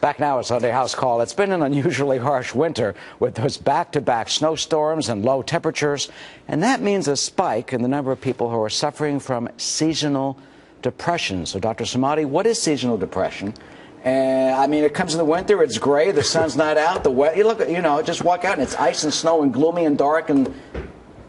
Back now at Sunday House Call. It's been an unusually harsh winter with those back-to-back snowstorms and low temperatures. And that means a spike in the number of people who are suffering from seasonal depression. So, Dr. Samadi, what is seasonal depression? I mean, it comes in the winter, it's gray, the sun's not out, the wet. You look, just walk out and it's ice and snow and gloomy and dark and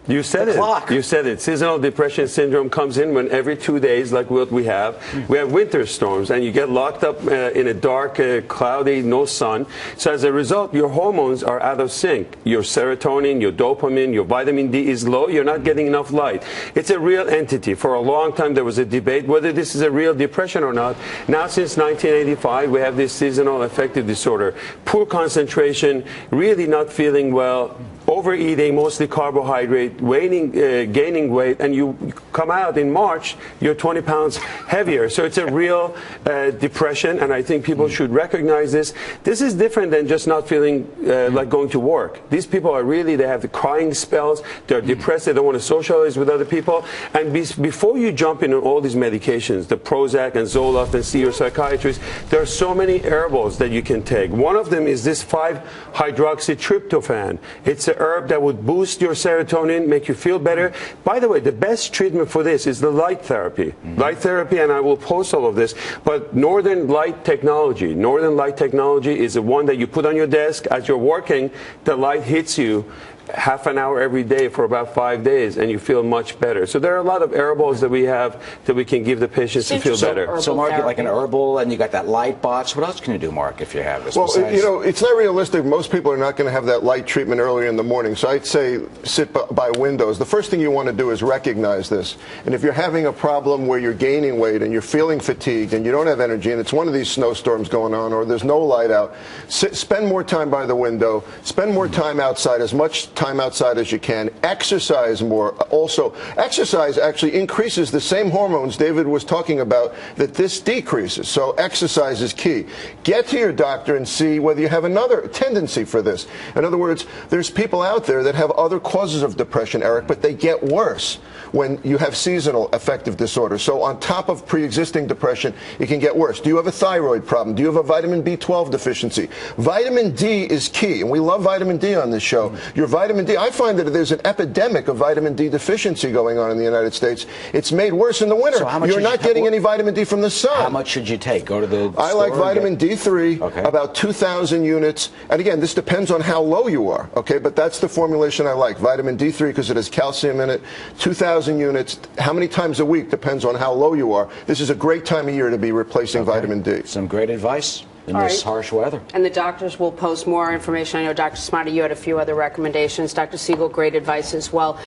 you said it. You said it. Seasonal depression syndrome comes in when every 2 days, like what we have winter storms, and you get locked up in a dark, cloudy, no sun. So as a result, your hormones are out of sync. Your serotonin, your dopamine, your vitamin D is low. You're not getting enough light. It's a real entity. For a long time, there was a debate whether this is a real depression or not. Now, since 1985, we have this seasonal affective disorder. Poor concentration, really not feeling well, overeating, mostly carbohydrate, gaining weight, and you come out in March, you're 20 pounds heavier. So it's a real depression, and I think people should recognize this. This is different than just not feeling like going to work. These people are really, they have the crying spells, they're depressed, they don't want to socialize with other people. And before you jump into all these medications, the Prozac and Zoloft, and see your psychiatrist, there are so many herbals that you can take. One of them is this 5-hydroxytryptophan. It's an herb that would boost your serotonin, make you feel better. By the way, the best treatment for this is the light therapy. Light therapy, and I will post all of this, but Northern Light Technology. Northern Light Technology is the one that you put on your desk as you're working. The light hits you half an hour every day for about 5 days, and you feel much better. So there are a lot of herbals that we have that we can give the patients to feel better. So, Mark, like an herbal, and you got that light box. What else can you do, Mark, if you have this? Well, it's not realistic. Most people are not going to have that light treatment early in the morning. So I'd say sit by windows. The first thing you want to do is recognize this. And if you're having a problem where you're gaining weight and you're feeling fatigued and you don't have energy, and it's one of these snowstorms going on, or there's no light out, spend more time by the window. Spend more time outside, as much time outside as you can. Exercise more. Also, exercise actually increases the same hormones David was talking about that this decreases. So exercise is key. Get to your doctor and see whether you have another tendency for this. In other words, there's people out there that have other causes of depression, Eric, but they get worse when you have seasonal affective disorder. So on top of pre-existing depression, it can get worse. Do you have a thyroid problem? Do you have a vitamin B12 deficiency? Vitamin D is key, and we love vitamin D on this show. Your vitamin D, I find that there's an epidemic of vitamin D deficiency going on in the United States. It's made worse in the winter. So you're not getting any vitamin D from the sun. How much should you take? Go to the I store like vitamin D3, about 2,000 units. And again, this depends on how low you are, okay? But that's the formulation I like. Vitamin D3, because it has calcium in it, 2,000 units. How many times a week depends on how low you are. This is a great time of year to be replacing vitamin D. Some great advice in this harsh weather. And the doctors will post more information. I know, Dr. Smiley, you had a few other recommendations. Dr. Siegel, great advice as well.